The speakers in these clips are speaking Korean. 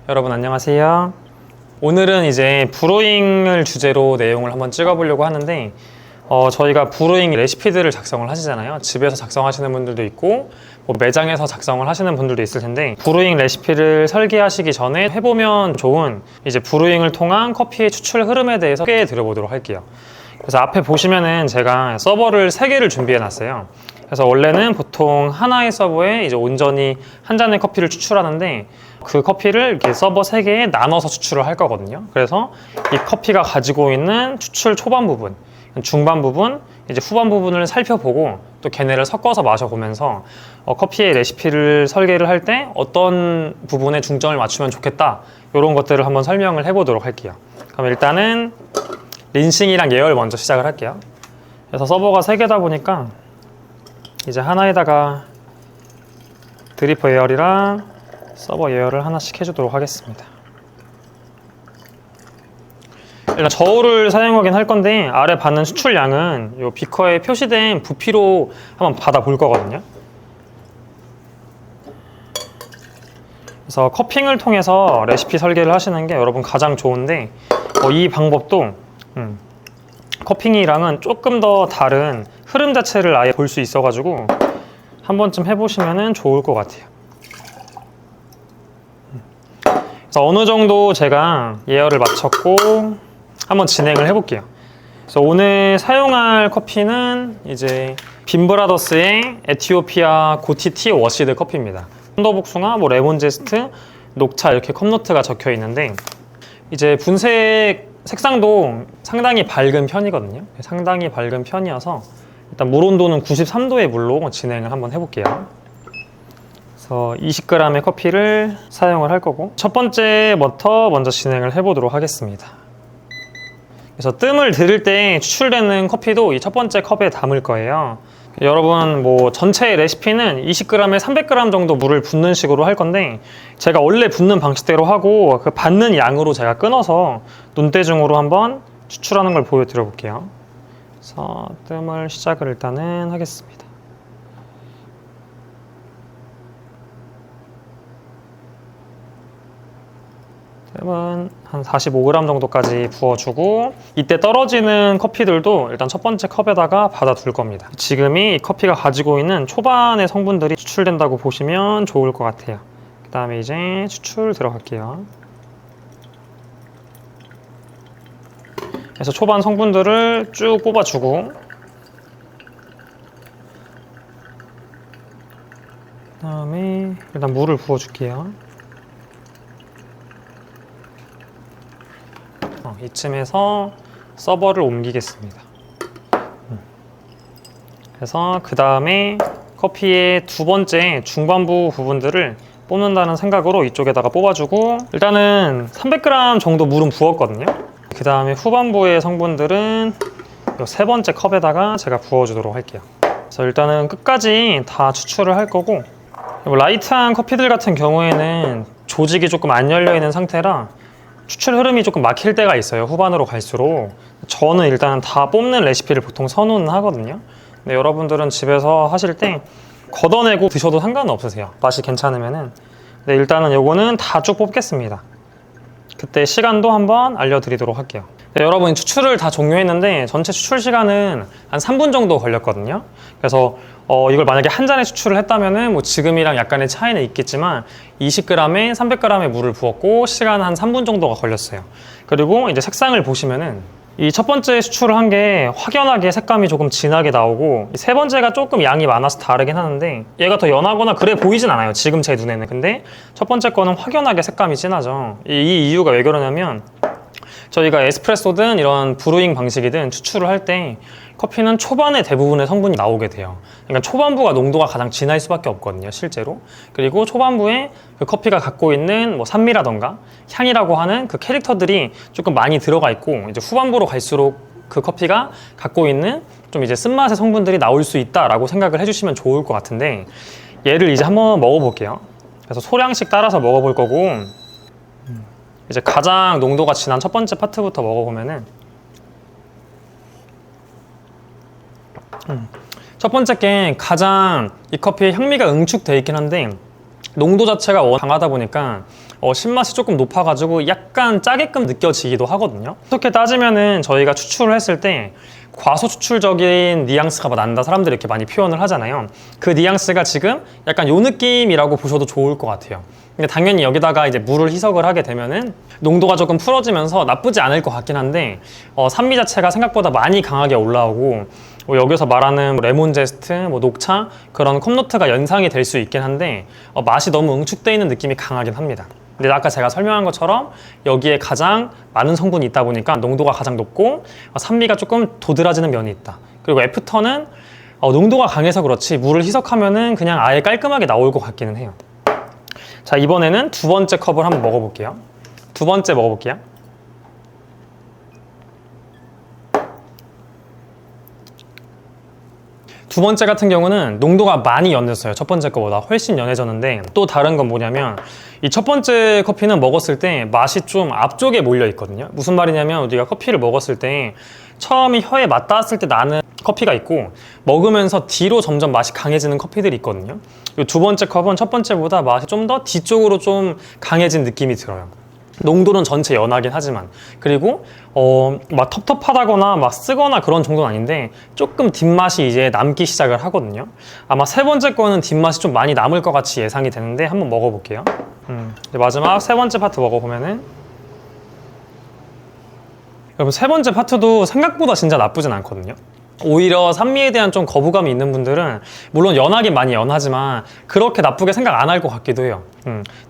여러분 안녕하세요. 오늘은 이제 브루잉을 주제로 내용을 한번 찍어보려고 하는데 저희가 브루잉 레시피들을 작성을 하시잖아요. 집에서 작성하시는 분들도 있고 뭐 매장에서 작성을 하시는 분들도 있을 텐데, 브루잉 레시피를 설계하시기 전에 해보면 좋은 이제 브루잉을 통한 커피의 추출 흐름에 대해서 소개해 드려보도록 할게요. 그래서 앞에 보시면은 제가 서버를 3개를 준비해 놨어요. 그래서 원래는 보통 하나의 서버에 이제 온전히 한 잔의 커피를 추출하는데, 그 커피를 이렇게 서버 3개에 나눠서 추출을 할 거거든요. 그래서 이 커피가 가지고 있는 추출 초반 부분, 중반 부분, 이제 후반 부분을 살펴보고 또 걔네를 섞어서 마셔보면서 커피의 레시피를 설계를 할 때 어떤 부분에 중점을 맞추면 좋겠다, 이런 것들을 한번 설명을 해보도록 할게요. 그럼 일단은 린싱이랑 예열 먼저 시작을 할게요. 그래서 서버가 3개다 보니까 이제 하나에다가 드리퍼 예열이랑 서버 예열을 하나씩 해주도록 하겠습니다. 일단 저울을 사용하긴 할 건데, 아래 받는 수출량은 이 비커에 표시된 부피로 한번 받아 볼 거거든요. 그래서 커핑을 통해서 레시피 설계를 하시는 게 여러분 가장 좋은데, 이 방법도 커핑이랑은 조금 더 다른 흐름 자체를 아예 볼 수 있어가지고 한 번쯤 해보시면 좋을 것 같아요. 그래서 어느 정도 제가 예열을 마쳤고 한번 진행을 해볼게요. 그래서 오늘 사용할 커피는 이제 빈브라더스의 에티오피아 고티티 워시드 커피입니다. hondo복숭아, 뭐 레몬제스트, 녹차 이렇게 컵노트가 적혀 있는데, 이제 분색 색상도 상당히 밝은 편이거든요. 상당히 밝은 편이어서 일단 물 온도는 93도의 물로 진행을 한번 해볼게요. 그래서 20g의 커피를 사용을 할 거고, 첫 번째부터 먼저 진행을 해보도록 하겠습니다. 그래서 뜸을 들일 때 추출되는 커피도 이 첫 번째 컵에 담을 거예요. 여러분 뭐 전체 레시피는 20g에 300g 정도 물을 붓는 식으로 할 건데, 제가 원래 붓는 방식대로 하고 그 받는 양으로 제가 끊어서 눈대중으로 한번 추출하는 걸 보여드려 볼게요. 그래서 뜸을 시작을 일단은 하겠습니다. 뜸은 한 45g 정도까지 부어주고, 이때 떨어지는 커피들도 일단 첫 번째 컵에다가 받아둘 겁니다. 지금이 이 커피가 가지고 있는 초반의 성분들이 추출된다고 보시면 좋을 것 같아요. 그 다음에 이제 추출 들어갈게요. 그래서 초반 성분들을 쭉 뽑아주고, 그 다음에 일단 물을 부어줄게요. 이쯤에서 서버를 옮기겠습니다. 그래서 그 다음에 커피의 두 번째 중반부 부분들을 뽑는다는 생각으로 이쪽에다가 뽑아주고, 일단은 300g 정도 물은 부었거든요. 그 다음에 후반부의 성분들은 이 세 번째 컵에다가 제가 부어주도록 할게요. 그래서 일단은 끝까지 다 추출을 할 거고, 라이트한 커피들 같은 경우에는 조직이 조금 안 열려있는 상태라 추출 흐름이 조금 막힐 때가 있어요. 후반으로 갈수록. 저는 일단 다 뽑는 레시피를 보통 선호는 하거든요. 근데 여러분들은 집에서 하실 때 걷어내고 드셔도 상관은 없으세요. 맛이 괜찮으면은. 근데 일단은 요거는 다 쭉 뽑겠습니다. 그때 시간도 한번 알려드리도록 할게요. 네, 여러분 추출을 다 종료했는데 전체 추출 시간은 한 3분 정도 걸렸거든요. 그래서 이걸 만약에 한 잔에 추출을 했다면은 뭐 지금이랑 약간의 차이는 있겠지만 20g에 300g의 물을 부었고 시간 한 3분 정도가 걸렸어요. 그리고 이제 색상을 보시면은 이 첫 번째 추출을 한 게 확연하게 색감이 조금 진하게 나오고, 이 세 번째가 조금 양이 많아서 다르긴 하는데 얘가 더 연하거나 그래 보이진 않아요, 지금 제 눈에는. 근데 첫 번째 거는 확연하게 색감이 진하죠. 이 이유가 왜 그러냐면, 저희가 에스프레소든 이런 브루잉 방식이든 추출을 할 때 커피는 초반에 대부분의 성분이 나오게 돼요. 그러니까 초반부가 농도가 가장 진할 수밖에 없거든요, 실제로. 그리고 초반부에 그 커피가 갖고 있는 뭐 산미라던가 향이라고 하는 그 캐릭터들이 조금 많이 들어가 있고, 이제 후반부로 갈수록 그 커피가 갖고 있는 좀 이제 쓴맛의 성분들이 나올 수 있다라고 생각을 해주시면 좋을 것 같은데, 얘를 이제 한번 먹어볼게요. 그래서 소량씩 따라서 먹어볼 거고, 이제 가장 농도가 진한 첫 번째 파트부터 먹어보면은 첫 번째 게 가장 이 커피의 향미가 응축되어 있긴 한데 농도 자체가 워낙 강하다 보니까 신맛이 조금 높아가지고 약간 짜게끔 느껴지기도 하거든요. 어떻게 따지면은 저희가 추출을 했을 때 과소 추출적인 뉘앙스가 난다 사람들이 이렇게 많이 표현을 하잖아요. 그 뉘앙스가 지금 약간 요 느낌이라고 보셔도 좋을 것 같아요. 근데 당연히 여기다가 이제 물을 희석을 하게 되면은 농도가 조금 풀어지면서 나쁘지 않을 것 같긴 한데 산미 자체가 생각보다 많이 강하게 올라오고 여기서 말하는 레몬 제스트, 녹차 그런 컵노트가 연상이 될 수 있긴 한데 맛이 너무 응축되어 있는 느낌이 강하긴 합니다. 근데 아까 제가 설명한 것처럼 여기에 가장 많은 성분이 있다 보니까 농도가 가장 높고 산미가 조금 도드라지는 면이 있다. 그리고 애프터는 농도가 강해서 그렇지 물을 희석하면은 그냥 아예 깔끔하게 나올 것 같기는 해요. 자, 이번에는 두 번째 컵을 한번 먹어볼게요. 두 번째 먹어볼게요. 두 번째 같은 경우는 농도가 많이 연해졌어요. 첫 번째 거보다 훨씬 연해졌는데 또 다른 건 뭐냐면 이 첫 번째 커피는 먹었을 때 맛이 좀 앞쪽에 몰려 있거든요. 무슨 말이냐면 우리가 커피를 먹었을 때 처음에 혀에 맛 닿았을 때 나는 커피가 있고 먹으면서 뒤로 점점 맛이 강해지는 커피들이 있거든요. 이 두 번째 컵은 첫 번째보다 맛이 좀 더 뒤쪽으로 좀 강해진 느낌이 들어요. 농도는 전체 연하긴 하지만 그리고 막 텁텁하다거나 막 쓰거나 그런 정도는 아닌데 조금 뒷맛이 이제 남기 시작을 하거든요. 아마 세 번째 거는 뒷맛이 좀 많이 남을 것 같이 예상이 되는데 한번 먹어볼게요. 마지막 세 번째 파트 먹어보면은 여러분 세 번째 파트도 생각보다 진짜 나쁘진 않거든요. 오히려 산미에 대한 좀 거부감이 있는 분들은 물론 연하긴 많이 연하지만 그렇게 나쁘게 생각 안 할 것 같기도 해요.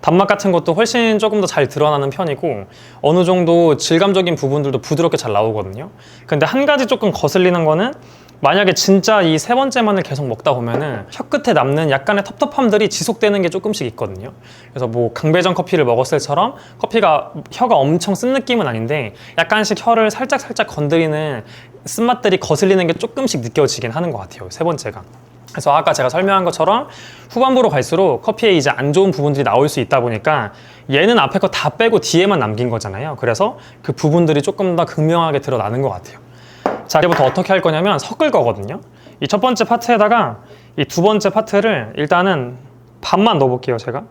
단맛 같은 것도 훨씬 조금 더 잘 드러나는 편이고 어느 정도 질감적인 부분들도 부드럽게 잘 나오거든요. 근데 한 가지 조금 거슬리는 거는 만약에 진짜 이 세 번째만을 계속 먹다 보면은 혀 끝에 남는 약간의 텁텁함들이 지속되는 게 조금씩 있거든요. 그래서 뭐 강배전 커피를 먹었을 때처럼 커피가 혀가 엄청 쓴 느낌은 아닌데 약간씩 혀를 살짝 건드리는 쓴맛들이 거슬리는 게 조금씩 느껴지긴 하는 것 같아요. 세 번째가. 그래서 아까 제가 설명한 것처럼 후반부로 갈수록 커피에 이제 안 좋은 부분들이 나올 수 있다 보니까 얘는 앞에 거 다 빼고 뒤에만 남긴 거잖아요. 그래서 그 부분들이 조금 더 극명하게 드러나는 것 같아요. 자, 이제부터 어떻게 할 거냐면 섞을 거거든요. 이 첫 번째 파트에다가 이 두 번째 파트를 일단은 반만 넣어볼게요, 제가.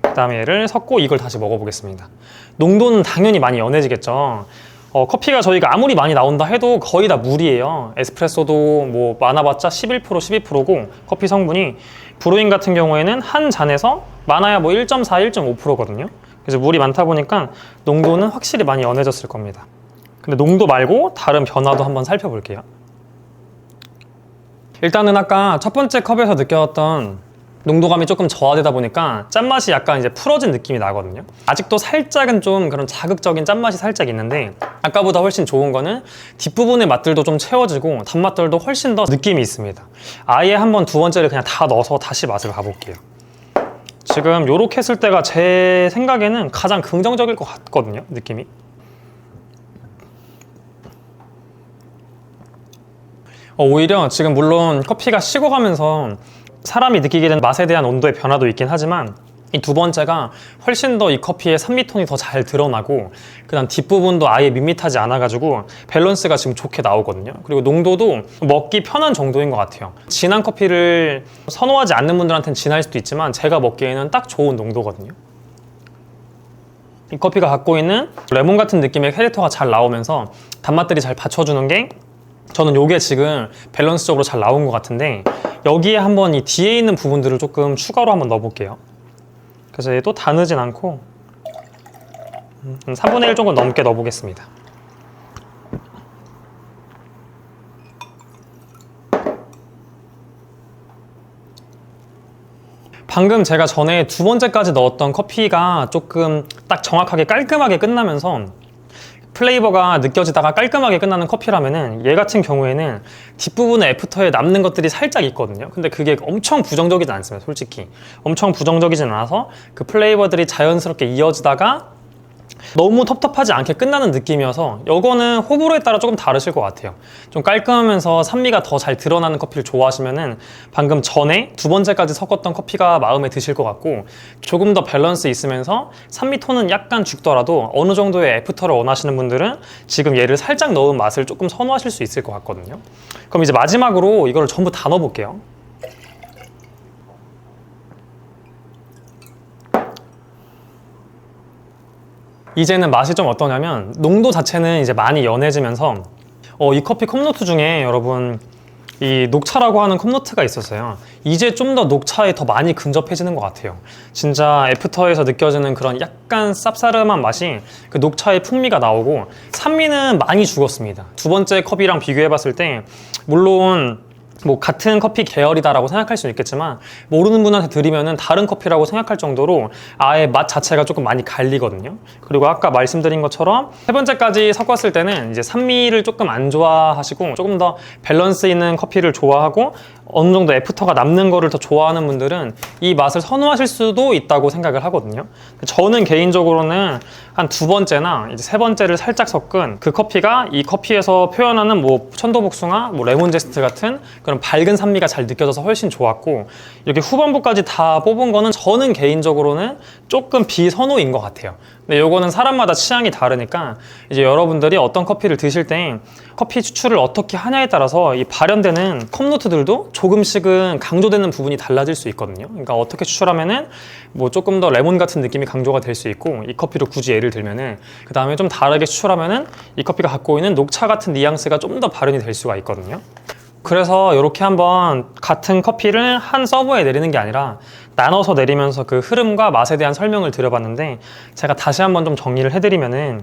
그 다음에 얘를 섞고 이걸 다시 먹어보겠습니다. 농도는 당연히 많이 연해지겠죠. 커피가 저희가 아무리 많이 나온다 해도 거의 다 물이에요. 에스프레소도 뭐 많아봤자 11%, 12%고 커피 성분이 브루잉 같은 경우에는 한 잔에서 많아야 뭐 1.4, 1.5%거든요. 그래서 물이 많다 보니까 농도는 확실히 많이 연해졌을 겁니다. 근데 농도 말고 다른 변화도 한번 살펴볼게요. 일단은 아까 첫 번째 컵에서 느꼈던 농도감이 조금 저하되다 보니까 짠맛이 약간 이제 풀어진 느낌이 나거든요. 아직도 살짝은 좀 그런 자극적인 짠맛이 살짝 있는데 아까보다 훨씬 좋은 거는 뒷부분의 맛들도 좀 채워지고 단맛들도 훨씬 더 느낌이 있습니다. 아예 한번 두 번째를 그냥 다 넣어서 다시 맛을 봐볼게요. 지금 요렇게 했을 때가 제 생각에는 가장 긍정적일 것 같거든요, 느낌이. 오히려 지금 물론 커피가 식어가면서 사람이 느끼게 된 맛에 대한 온도의 변화도 있긴 하지만 이 두 번째가 훨씬 더 이 커피의 산미톤이 더 잘 드러나고 그 다음 뒷부분도 아예 밋밋하지 않아가지고 밸런스가 지금 좋게 나오거든요. 그리고 농도도 먹기 편한 정도인 것 같아요. 진한 커피를 선호하지 않는 분들한테는 진할 수도 있지만 제가 먹기에는 딱 좋은 농도거든요. 이 커피가 갖고 있는 레몬 같은 느낌의 캐릭터가 잘 나오면서 단맛들이 잘 받쳐주는 게 저는 요게 지금 밸런스적으로 잘 나온 것 같은데 여기에 한번 이 뒤에 있는 부분들을 조금 추가로 한번 넣어볼게요. 그래서 얘도 다 넣진 않고 3분의 1 정도 넘게 넣어보겠습니다. 방금 제가 전에 두 번째까지 넣었던 커피가 조금 딱 정확하게 깔끔하게 끝나면서 플레이버가 느껴지다가 깔끔하게 끝나는 커피라면은 얘 같은 경우에는 뒷부분에 애프터에 남는 것들이 살짝 있거든요. 근데 그게 엄청 부정적이진 않습니다, 솔직히. 엄청 부정적이진 않아서 그 플레이버들이 자연스럽게 이어지다가 너무 텁텁하지 않게 끝나는 느낌이어서 이거는 호불호에 따라 조금 다르실 것 같아요. 좀 깔끔하면서 산미가 더 잘 드러나는 커피를 좋아하시면은 방금 전에 두 번째까지 섞었던 커피가 마음에 드실 것 같고 조금 더 밸런스 있으면서 산미 톤은 약간 죽더라도 어느 정도의 애프터를 원하시는 분들은 지금 얘를 살짝 넣은 맛을 조금 선호하실 수 있을 것 같거든요. 그럼 이제 마지막으로 이거를 전부 다 넣어볼게요. 이제는 맛이 좀 어떠냐면 농도 자체는 이제 많이 연해지면서 이 커피 컵노트 중에 여러분 이 녹차라고 하는 컵노트가 있었어요. 이제 좀 더 녹차에 더 많이 근접해지는 것 같아요. 진짜 애프터에서 느껴지는 그런 약간 쌉싸름한 맛이 그 녹차의 풍미가 나오고 산미는 많이 죽었습니다. 두 번째 컵이랑 비교해봤을 때 물론 뭐 같은 커피 계열이다라고 생각할 수는 있겠지만 모르는 분한테 드리면은 다른 커피라고 생각할 정도로 아예 맛 자체가 조금 많이 갈리거든요. 그리고 아까 말씀드린 것처럼 세 번째까지 섞었을 때는 이제 산미를 조금 안 좋아하시고 조금 더 밸런스 있는 커피를 좋아하고 어느 정도 애프터가 남는 거를 더 좋아하는 분들은 이 맛을 선호하실 수도 있다고 생각을 하거든요. 저는 개인적으로는 한 두 번째나 이제 세 번째를 살짝 섞은 그 커피가 이 커피에서 표현하는 뭐 천도복숭아, 뭐 레몬제스트 같은 그런 밝은 산미가 잘 느껴져서 훨씬 좋았고 이렇게 후반부까지 다 뽑은 거는 저는 개인적으로는 조금 비선호인 것 같아요. 근데 요거는 사람마다 취향이 다르니까 이제 여러분들이 어떤 커피를 드실 때 커피 추출을 어떻게 하냐에 따라서 이 발현되는 컵노트들도 조금씩은 강조되는 부분이 달라질 수 있거든요. 그러니까 어떻게 추출하면은 뭐 조금 더 레몬 같은 느낌이 강조가 될 수 있고 이 커피를 굳이 예를 들면은 그 다음에 좀 다르게 추출하면은 이 커피가 갖고 있는 녹차 같은 뉘앙스가 좀 더 발현이 될 수가 있거든요. 그래서 이렇게 한번 같은 커피를 한 서버에 내리는 게 아니라 나눠서 내리면서 그 흐름과 맛에 대한 설명을 드려봤는데 제가 다시 한번 좀 정리를 해드리면은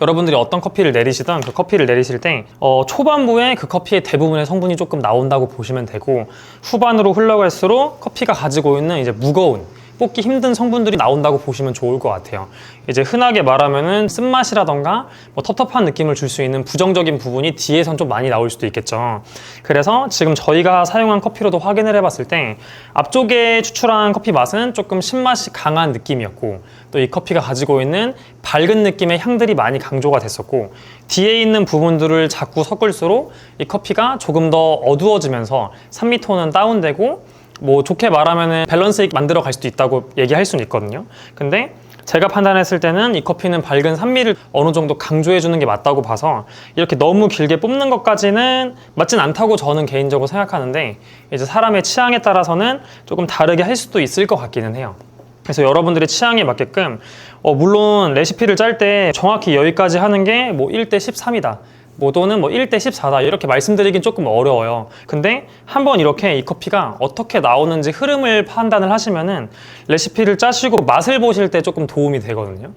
여러분들이 어떤 커피를 내리시든 그 커피를 내리실 때 초반부에 그 커피의 대부분의 성분이 조금 나온다고 보시면 되고 후반으로 흘러갈수록 커피가 가지고 있는 이제 무거운 뽑기 힘든 성분들이 나온다고 보시면 좋을 것 같아요. 이제 흔하게 말하면은 쓴맛이라던가 뭐 텁텁한 느낌을 줄 수 있는 부정적인 부분이 뒤에선 좀 많이 나올 수도 있겠죠. 그래서 지금 저희가 사용한 커피로도 확인을 해봤을 때 앞쪽에 추출한 커피 맛은 조금 신맛이 강한 느낌이었고 또 이 커피가 가지고 있는 밝은 느낌의 향들이 많이 강조가 됐었고 뒤에 있는 부분들을 자꾸 섞을수록 이 커피가 조금 더 어두워지면서 산미톤은 다운되고 뭐 좋게 말하면은 밸런스 있게 만들어 갈 수도 있다고 얘기할 수는 있거든요. 근데 제가 판단했을 때는 이 커피는 밝은 산미를 어느 정도 강조해 주는 게 맞다고 봐서 이렇게 너무 길게 뽑는 것까지는 맞진 않다고 저는 개인적으로 생각하는데 이제 사람의 취향에 따라서는 조금 다르게 할 수도 있을 것 같기는 해요. 그래서 여러분들의 취향에 맞게끔 물론 레시피를 짤 때 정확히 여기까지 하는 게 뭐 1대 13이다. 뭐 또는 뭐 1대 14다 이렇게 말씀드리긴 조금 어려워요. 근데 한번 이렇게 이 커피가 어떻게 나오는지 흐름을 판단을 하시면은 레시피를 짜시고 맛을 보실 때 조금 도움이 되거든요.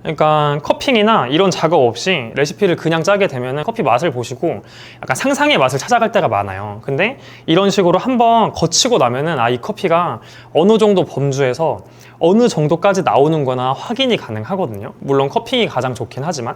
그러니까 커핑이나 이런 작업 없이 레시피를 그냥 짜게 되면은 커피 맛을 보시고 약간 상상의 맛을 찾아갈 때가 많아요. 근데 이런 식으로 한번 거치고 나면은 이 커피가 어느 정도 범주에서 어느 정도까지 나오는 거나 확인이 가능하거든요. 물론 커핑이 가장 좋긴 하지만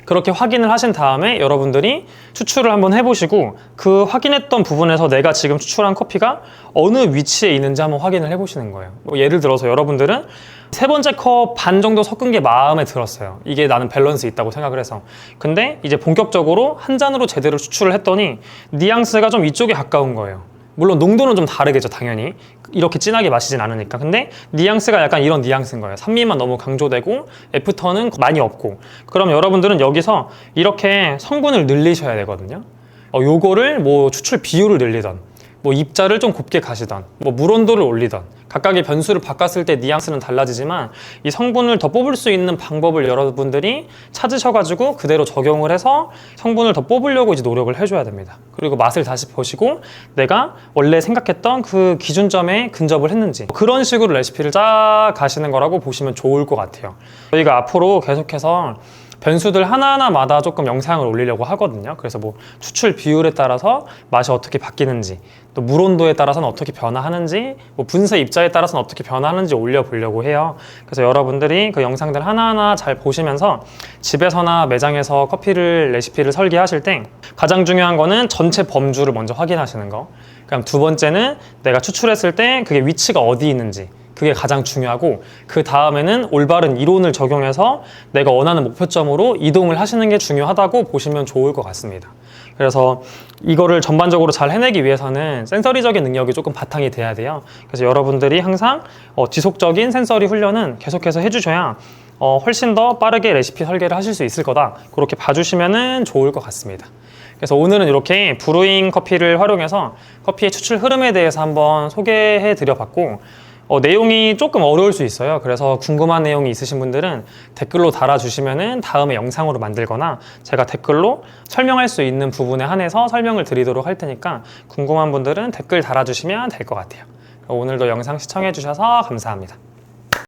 그렇게 확인을 하신 다음에 여러분들이 추출을 한번 해보시고 그 확인했던 부분에서 내가 지금 추출한 커피가 어느 위치에 있는지 한번 확인을 해보시는 거예요. 뭐 예를 들어서 여러분들은 세 번째 컵 반 정도 섞은 게 마음에 들었어요. 이게 나는 밸런스 있다고 생각을 해서. 근데 이제 본격적으로 한 잔으로 제대로 추출을 했더니 뉘앙스가 좀 이쪽에 가까운 거예요. 물론 농도는 좀 다르겠죠, 당연히. 이렇게 진하게 마시진 않으니까. 근데 뉘앙스가 약간 이런 뉘앙스인 거예요. 산미만 너무 강조되고 애프터는 많이 없고. 그럼 여러분들은 여기서 이렇게 성분을 늘리셔야 되거든요. 요거를 뭐 추출 비율을 늘리던 뭐 입자를 좀 곱게 가시던 뭐 물 온도를 올리던 각각의 변수를 바꿨을 때 뉘앙스는 달라지지만 이 성분을 더 뽑을 수 있는 방법을 여러분들이 찾으셔가지고 그대로 적용을 해서 성분을 더 뽑으려고 이제 노력을 해줘야 됩니다. 그리고 맛을 다시 보시고 내가 원래 생각했던 그 기준점에 근접을 했는지 그런 식으로 레시피를 짜 가시는 거라고 보시면 좋을 것 같아요. 저희가 앞으로 계속해서 변수들 하나하나마다 조금 영상을 올리려고 하거든요. 그래서 뭐 추출 비율에 따라서 맛이 어떻게 바뀌는지 또 물 온도에 따라서는 어떻게 변화하는지 뭐 분쇄 입자에 따라서는 어떻게 변화하는지 올려보려고 해요. 그래서 여러분들이 그 영상들 하나하나 잘 보시면서 집에서나 매장에서 커피를 레시피를 설계하실 때 가장 중요한 거는 전체 범주를 먼저 확인하시는 거. 그럼 두 번째는 내가 추출했을 때 그게 위치가 어디 있는지 그게 가장 중요하고 그 다음에는 올바른 이론을 적용해서 내가 원하는 목표점으로 이동을 하시는 게 중요하다고 보시면 좋을 것 같습니다. 그래서 이거를 전반적으로 잘 해내기 위해서는 센서리적인 능력이 조금 바탕이 돼야 돼요. 그래서 여러분들이 항상 지속적인 센서리 훈련은 계속해서 해주셔야 훨씬 더 빠르게 레시피 설계를 하실 수 있을 거다. 그렇게 봐주시면 좋을 것 같습니다. 그래서 오늘은 이렇게 브루잉 커피를 활용해서 커피의 추출 흐름에 대해서 한번 소개해 드려 봤고 내용이 조금 어려울 수 있어요. 그래서 궁금한 내용이 있으신 분들은 댓글로 달아주시면은 다음에 영상으로 만들거나 제가 댓글로 설명할 수 있는 부분에 한해서 설명을 드리도록 할 테니까 궁금한 분들은 댓글 달아주시면 될 것 같아요. 오늘도 영상 시청해주셔서 감사합니다.